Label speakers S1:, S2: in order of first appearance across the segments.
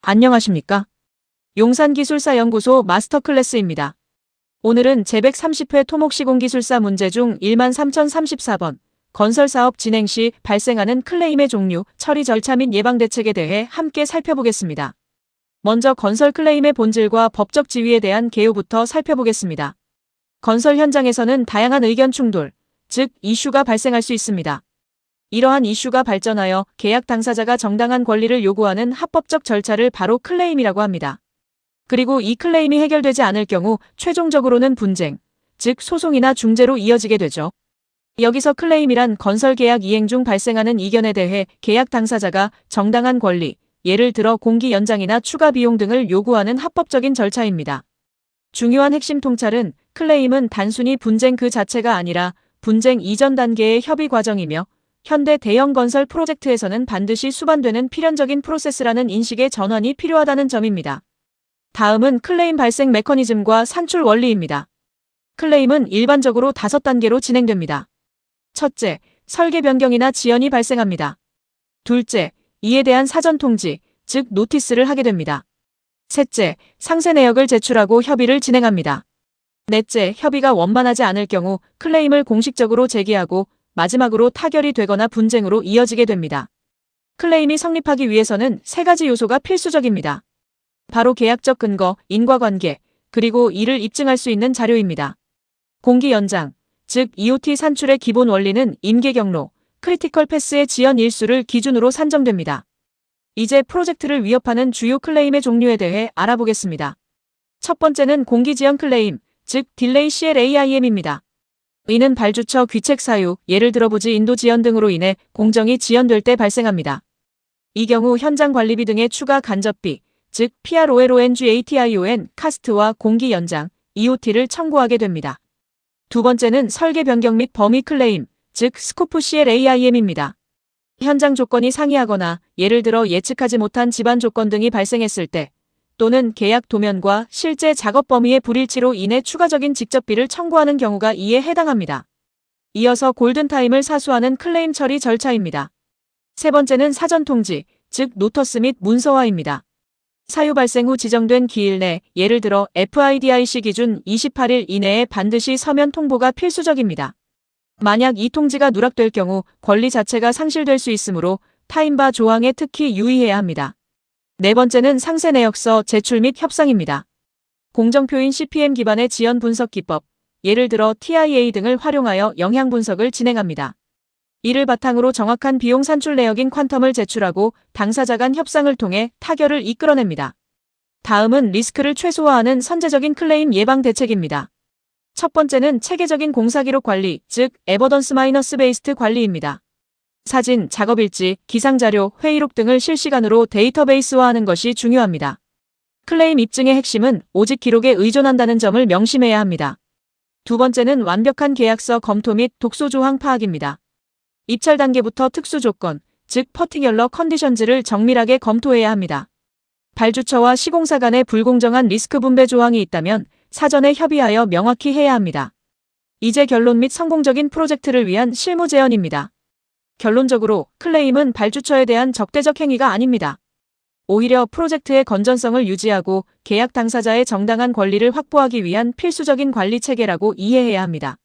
S1: 안녕하십니까? 용산기술사연구소 마스터클래스입니다. 오늘은 제130회 토목시공기술사 문제 중 13034번 건설사업 진행 시 발생하는 클레임의 종류, 처리 절차 및 예방대책에 대해 함께 살펴보겠습니다. 먼저 건설 클레임의 본질과 법적 지위에 대한 개요부터 살펴보겠습니다. 건설 현장에서는 다양한 의견 충돌, 즉 이슈가 발생할 수 있습니다. 이러한 이슈가 발전하여 계약 당사자가 정당한 권리를 요구하는 합법적 절차를 바로 클레임이라고 합니다. 그리고 이 클레임이 해결되지 않을 경우 최종적으로는 분쟁, 즉 소송이나 중재로 이어지게 되죠. 여기서 클레임이란 건설 계약 이행 중 발생하는 이견에 대해 계약 당사자가 정당한 권리, 예를 들어 공기 연장이나 추가 비용 등을 요구하는 합법적인 절차입니다. 중요한 핵심 통찰은 클레임은 단순히 분쟁 그 자체가 아니라 분쟁 이전 단계의 협의 과정이며 현대 대형 건설 프로젝트에서는 반드시 수반되는 필연적인 프로세스라는 인식의 전환이 필요하다는 점입니다. 다음은 클레임 발생 메커니즘과 산출 원리입니다. 클레임은 일반적으로 5단계로 진행됩니다. 첫째, 설계 변경이나 지연이 발생합니다. 둘째, 이에 대한 사전 통지, 즉 노티스를 하게 됩니다. 셋째, 상세 내역을 제출하고 협의를 진행합니다. 넷째, 협의가 원만하지 않을 경우 클레임을 공식적으로 제기하고 마지막으로 타결이 되거나 분쟁으로 이어지게 됩니다. 클레임이 성립하기 위해서는 3가지 요소가 필수적입니다. 바로 계약적 근거, 인과관계, 그리고 이를 입증할 수 있는 자료입니다. 공기 연장, 즉 EOT 산출의 기본 원리는 임계 경로, 크리티컬 패스의 지연 일수를 기준으로 산정됩니다. 이제 프로젝트를 위협하는 주요 클레임의 종류에 대해 알아보겠습니다. 첫 번째는 공기 지연 클레임, 즉 딜레이 CLAIM입니다. 이는 발주처 귀책 사유, 예를 들어 부지 인도 지연 등으로 인해 공정이 지연될 때 발생합니다. 이 경우 현장 관리비 등의 추가 간접비, 즉 PROLONGATION, 카스트와 공기 연장, EOT를 청구하게 됩니다. 두 번째는 설계 변경 및 범위 클레임, 즉 스코프 CLAIM입니다. 현장 조건이 상이하거나 예를 들어 예측하지 못한 집안 조건 등이 발생했을 때 또는 계약 도면과 실제 작업 범위의 불일치로 인해 추가적인 직접비를 청구하는 경우가 이에 해당합니다. 이어서 골든타임을 사수하는 클레임 처리 절차입니다. 세 번째는 사전 통지, 즉 노터스 및 문서화입니다. 사유 발생 후 지정된 기일 내, 예를 들어 FIDIC 기준 28일 이내에 반드시 서면 통보가 필수적입니다. 만약 이 통지가 누락될 경우 권리 자체가 상실될 수 있으므로 타임바 조항에 특히 유의해야 합니다. 네 번째는 상세 내역서 제출 및 협상입니다. 공정표인 CPM 기반의 지연 분석 기법, 예를 들어 TIA 등을 활용하여 영향 분석을 진행합니다. 이를 바탕으로 정확한 비용 산출 내역인 퀀텀을 제출하고 당사자 간 협상을 통해 타결을 이끌어냅니다. 다음은 리스크를 최소화하는 선제적인 클레임 예방 대책입니다. 첫 번째는 체계적인 공사 기록 관리, 즉 에버던스 마이너스 베이스트 관리입니다. 사진, 작업일지, 기상자료, 회의록 등을 실시간으로 데이터베이스화하는 것이 중요합니다. 클레임 입증의 핵심은 오직 기록에 의존한다는 점을 명심해야 합니다. 두 번째는 완벽한 계약서 검토 및 독소 조항 파악입니다. 입찰 단계부터 특수 조건, 즉 퍼티큘러 컨디션즈를 정밀하게 검토해야 합니다. 발주처와 시공사 간의 불공정한 리스크 분배 조항이 있다면 사전에 협의하여 명확히 해야 합니다. 이제 결론 및 성공적인 프로젝트를 위한 실무 제언입니다. 결론적으로 클레임은 발주처에 대한 적대적 행위가 아닙니다. 오히려 프로젝트의 건전성을 유지하고 계약 당사자의 정당한 권리를 확보하기 위한 필수적인 관리 체계라고 이해해야 합니다.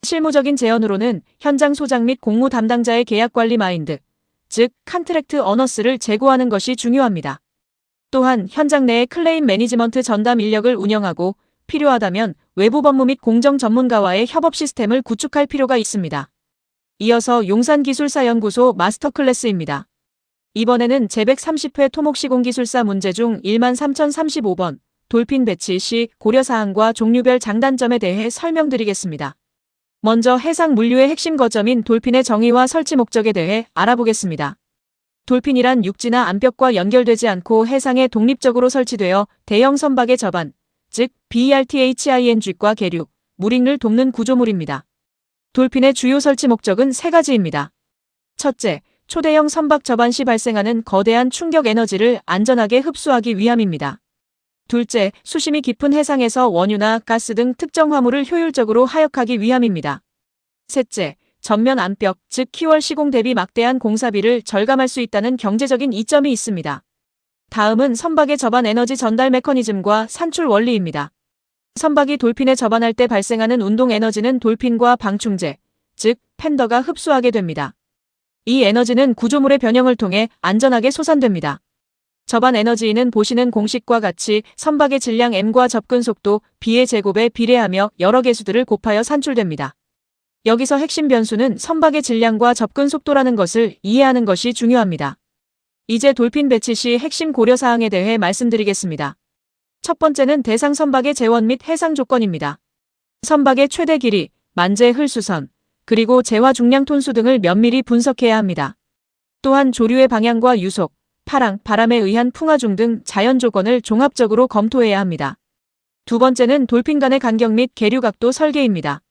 S1: 실무적인 제언으로는 현장 소장 및 공무 담당자의 계약 관리 마인드, 즉 컨트랙트 어너스를 제고하는 것이 중요합니다. 또한 현장 내에 클레임 매니지먼트 전담 인력을 운영하고 필요하다면 외부 법무 및 공정 전문가와의 협업 시스템을 구축할 필요가 있습니다. 이어서 용산기술사연구소 마스터클래스입니다. 이번에는 제130회 토목시공기술사 문제 중 13035번 돌핀 배치 시 고려사항과 종류별 장단점에 대해 설명드리겠습니다. 먼저 해상 물류의 핵심 거점인 돌핀의 정의와 설치 목적에 대해 알아보겠습니다. 돌핀이란 육지나 암벽과 연결되지 않고 해상에 독립적으로 설치되어 대형 선박의 접안, 즉 BERTHING과 계류, 무링을 돕는 구조물입니다. 돌핀의 주요 설치 목적은 3가지입니다. 첫째, 초대형 선박 접안 시 발생하는 거대한 충격 에너지를 안전하게 흡수하기 위함입니다. 둘째, 수심이 깊은 해상에서 원유나 가스 등 특정 화물을 효율적으로 하역하기 위함입니다. 셋째, 전면 암벽, 즉 키월 시공 대비 막대한 공사비를 절감할 수 있다는 경제적인 이점이 있습니다. 다음은 선박의 접안 에너지 전달 메커니즘과 산출 원리입니다. 선박이 돌핀에 접안할 때 발생하는 운동 에너지는 돌핀과 방충제, 즉 팬더가 흡수하게 됩니다. 이 에너지는 구조물의 변형을 통해 안전하게 솟아납니다. 접안 에너지는 보시는 공식과 같이 선박의 질량 m과 접근 속도 b의 제곱에 비례하며 여러 개수들을 곱하여 산출됩니다. 여기서 핵심 변수는 선박의 질량과 접근 속도라는 것을 이해하는 것이 중요합니다. 이제 돌핀 배치 시 핵심 고려사항에 대해 말씀드리겠습니다. 첫 번째는 대상 선박의 재원 및 해상 조건입니다. 선박의 최대 길이, 만재 흘수선, 그리고 재화 중량 톤수 등을 면밀히 분석해야 합니다. 또한 조류의 방향과 유속, 파랑, 바람에 의한 풍화중 등 자연 조건을 종합적으로 검토해야 합니다. 두 번째는 돌핀 간의 간격 및 계류 각도 설계입니다.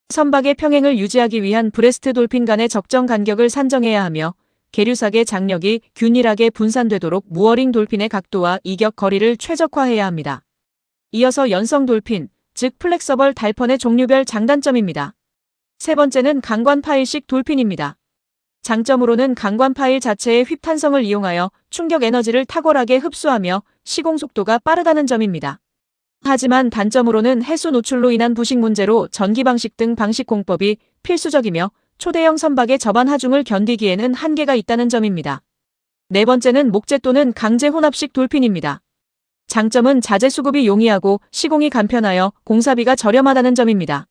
S1: 선박의 평행을 유지하기 위한 브레스트 돌핀 간의 적정 간격을 산정해야 하며 계류삭의 장력이 균일하게 분산되도록 무어링 돌핀의 각도와 이격 거리를 최적화해야 합니다. 이어서 연성 돌핀, 즉 플렉서벌 달펀의 종류별 장단점입니다. 세 번째는 강관 파일식 돌핀입니다. 장점으로는 강관 파일 자체의 휩탄성을 이용하여 충격 에너지를 탁월하게 흡수하며 시공 속도가 빠르다는 점입니다. 하지만 단점으로는 해수 노출로 인한 부식 문제로 전기 방식 등 방식 공법이 필수적이며 초대형 선박의 접안 하중을 견디기에는 한계가 있다는 점입니다. 네 번째는 목재 또는 강제 혼합식 돌핀입니다. 장점은 자재 수급이 용이하고 시공이 간편하여 공사비가 저렴하다는 점입니다.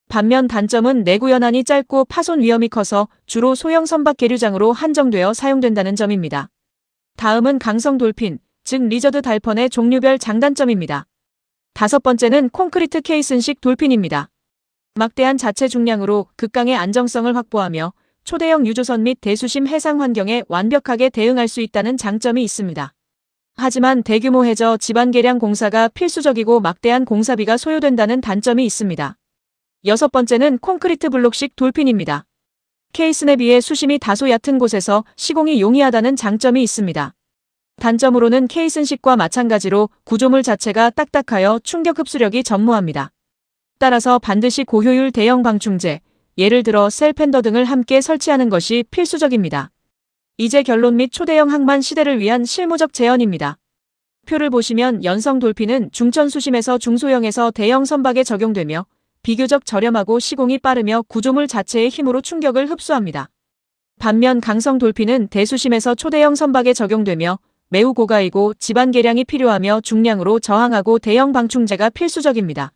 S1: 반면 단점은 내구 연한이 짧고 파손 위험이 커서 주로 소형 선박 계류장으로 한정되어 사용된다는 점입니다. 다음은 강성 돌핀, 즉 리저드 달펀의 종류별 장단점입니다. 다섯 번째는 콘크리트 케이슨식 돌핀입니다. 막대한 자체 중량으로 극강의 안정성을 확보하며 초대형 유조선 및 대수심 해상 환경에 완벽하게 대응할 수 있다는 장점이 있습니다. 하지만 대규모 해저 지반 개량 공사가 필수적이고 막대한 공사비가 소요된다는 단점이 있습니다. 여섯 번째는 콘크리트 블록식 돌핀입니다. 케이슨에 비해 수심이 다소 얕은 곳에서 시공이 용이하다는 장점이 있습니다. 단점으로는 케이슨식과 마찬가지로 구조물 자체가 딱딱하여 충격 흡수력이 전무합니다. 따라서 반드시 고효율 대형 방충제, 예를 들어 셀펜더 등을 함께 설치하는 것이 필수적입니다. 이제 결론 및 초대형 항만 시대를 위한 실무적 제언입니다. 표를 보시면 연성 돌핀은 중천 수심에서 중소형에서 대형 선박에 적용되며 비교적 저렴하고 시공이 빠르며 구조물 자체의 힘으로 충격을 흡수합니다. 반면 강성 돌핀은 대수심에서 초대형 선박에 적용되며 매우 고가이고 지반 개량이 필요하며 중량으로 저항하고 대형 방충제가 필수적입니다.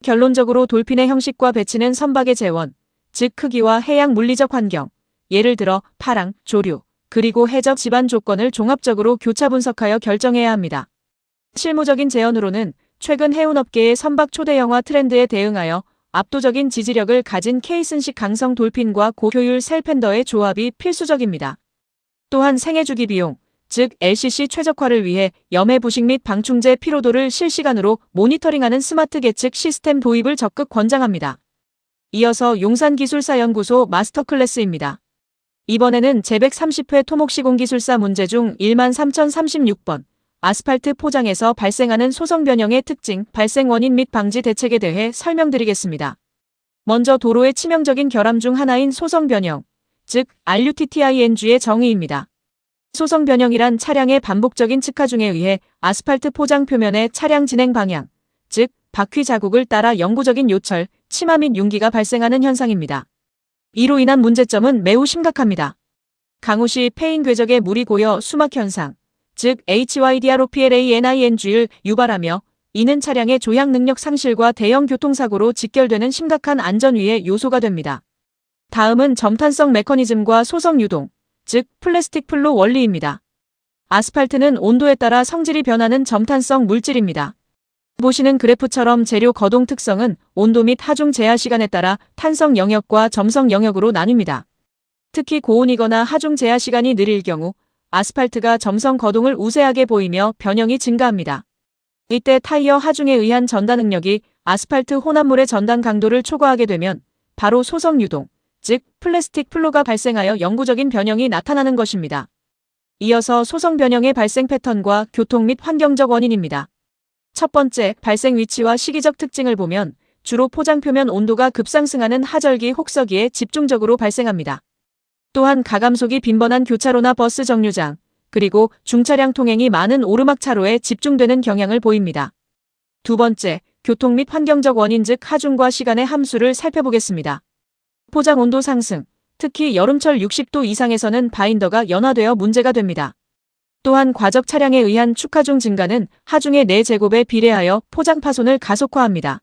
S1: 결론적으로 돌핀의 형식과 배치는 선박의 재원, 즉 크기와 해양 물리적 환경, 예를 들어 파랑, 조류, 그리고 해적 지반 조건을 종합적으로 교차 분석하여 결정해야 합니다. 실무적인 제언으로는 최근 해운업계의 선박 초대형화 트렌드에 대응하여 압도적인 지지력을 가진 케이슨식 강성 돌핀과 고효율 셀펜더의 조합이 필수적입니다. 또한 생애주기 비용, 즉 LCC 최적화를 위해 염해 부식 및 방충제 피로도를 실시간으로 모니터링하는 스마트 계측 시스템 도입을 적극 권장합니다. 이어서 용산기술사연구소 마스터 클래스입니다. 이번에는 제130회 토목시공기술사 문제 중 13036번 아스팔트 포장에서 발생하는 소성 변형의 특징, 발생 원인 및 방지 대책에 대해 설명드리겠습니다. 먼저 도로의 치명적인 결함 중 하나인 소성 변형, 즉 RUTTING의 정의입니다. 소성 변형이란 차량의 반복적인 측하중에 의해 아스팔트 포장 표면의 차량 진행 방향, 즉 바퀴 자국을 따라 영구적인 요철, 치마 및 융기가 발생하는 현상입니다. 이로 인한 문제점은 매우 심각합니다. 강우 시 폐인 궤적에 물이 고여 수막 현상, 즉 HYDROPLANING를 유발하며 이는 차량의 조향 능력 상실과 대형 교통사고로 직결되는 심각한 안전위해 요소가 됩니다. 다음은 점탄성 메커니즘과 소성 유동, 즉 플라스틱 플로 원리입니다. 아스팔트는 온도에 따라 성질이 변하는 점탄성 물질입니다. 보시는 그래프처럼 재료 거동 특성은 온도 및 하중 제하 시간에 따라 탄성 영역과 점성 영역으로 나뉩니다. 특히 고온이거나 하중 제하 시간이 느릴 경우 아스팔트가 점성 거동을 우세하게 보이며 변형이 증가합니다. 이때 타이어 하중에 의한 전단 능력이 아스팔트 혼합물의 전단 강도를 초과하게 되면 바로 소성 유동, 즉 플라스틱 플로가 발생하여 영구적인 변형이 나타나는 것입니다. 이어서 소성 변형의 발생 패턴과 교통 및 환경적 원인입니다. 첫 번째, 발생 위치와 시기적 특징을 보면 주로 포장 표면 온도가 급상승하는 하절기 혹서기에 집중적으로 발생합니다. 또한 가감속이 빈번한 교차로나 버스 정류장, 그리고 중차량 통행이 많은 오르막차로에 집중되는 경향을 보입니다. 두 번째, 교통 및 환경적 원인 즉 하중과 시간의 함수를 살펴보겠습니다. 포장 온도 상승, 특히 여름철 60도 이상에서는 바인더가 연화되어 문제가 됩니다. 또한 과적 차량에 의한 축하중 증가는 하중의 4제곱에 비례하여 포장 파손을 가속화합니다.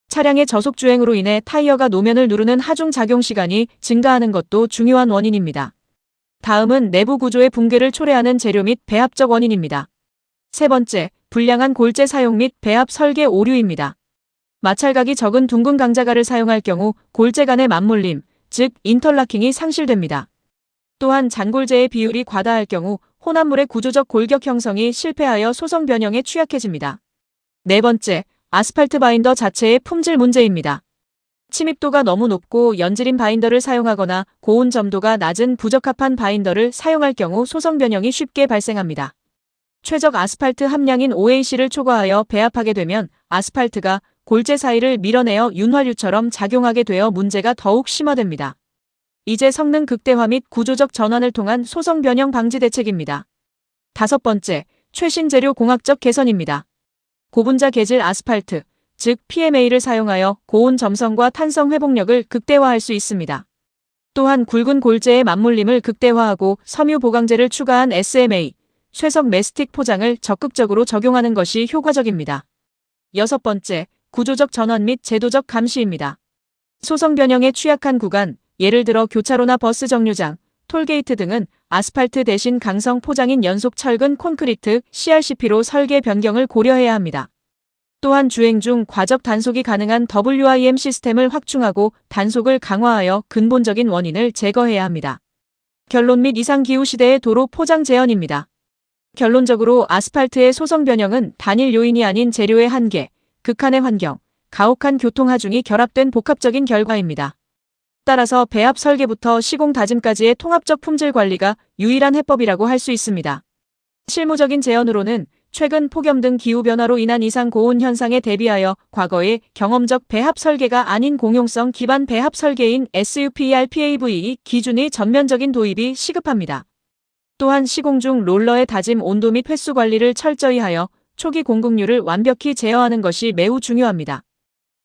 S1: 차량의 저속 주행으로 인해 타이어가 노면을 누르는 하중 작용 시간이 증가하는 것도 중요한 원인입니다. 다음은 내부 구조의 붕괴를 초래하는 재료 및 배합적 원인입니다. 세 번째, 불량한 골재 사용 및 배합 설계 오류입니다. 마찰각이 적은 둥근 강자갈을 사용할 경우 골재 간의 맞물림, 즉 인터라킹이 상실됩니다. 또한 잔골재의 비율이 과다할 경우 혼합물의 구조적 골격 형성이 실패하여 소성 변형에 취약해집니다. 네 번째, 아스팔트 바인더 자체의 품질 문제입니다. 침입도가 너무 높고 연질인 바인더를 사용하거나 고온 점도가 낮은 부적합한 바인더를 사용할 경우 소성 변형이 쉽게 발생합니다. 최적 아스팔트 함량인 OAC를 초과하여 배합하게 되면 아스팔트가 골재 사이를 밀어내어 윤활유처럼 작용하게 되어 문제가 더욱 심화됩니다. 이제 성능 극대화 및 구조적 전환을 통한 소성 변형 방지 대책입니다. 다섯 번째, 최신 재료 공학적 개선입니다. 고분자 개질 아스팔트, 즉 PMA를 사용하여 고온 점성과 탄성 회복력을 극대화할 수 있습니다. 또한 굵은 골재의 맞물림을 극대화하고 섬유 보강제를 추가한 SMA, 쇠석 메스틱 포장을 적극적으로 적용하는 것이 효과적입니다. 여섯 번째, 구조적 전환 및 제도적 감시입니다. 소성 변형에 취약한 구간, 예를 들어 교차로나 버스 정류장, 톨게이트 등은 아스팔트 대신 강성 포장인 연속 철근 콘크리트 CRCP로 설계 변경을 고려해야 합니다. 또한 주행 중 과적 단속이 가능한 WIM 시스템을 확충하고 단속을 강화하여 근본적인 원인을 제거해야 합니다. 결론 및 이상기후 시대의 도로 포장 재현입니다. 결론적으로 아스팔트의 소성 변형은 단일 요인이 아닌 재료의 한계, 극한의 환경, 가혹한 교통 하중이 결합된 복합적인 결과입니다. 따라서 배합 설계부터 시공 다짐까지의 통합적 품질 관리가 유일한 해법이라고 할 수 있습니다. 실무적인 제언으로는 최근 폭염 등 기후변화로 인한 이상 고온 현상에 대비하여 과거의 경험적 배합 설계가 아닌 공용성 기반 배합 설계인 SUPRPAVE 기준의 전면적인 도입이 시급합니다. 또한 시공 중 롤러의 다짐 온도 및 횟수 관리를 철저히 하여 초기 공급률을 완벽히 제어하는 것이 매우 중요합니다.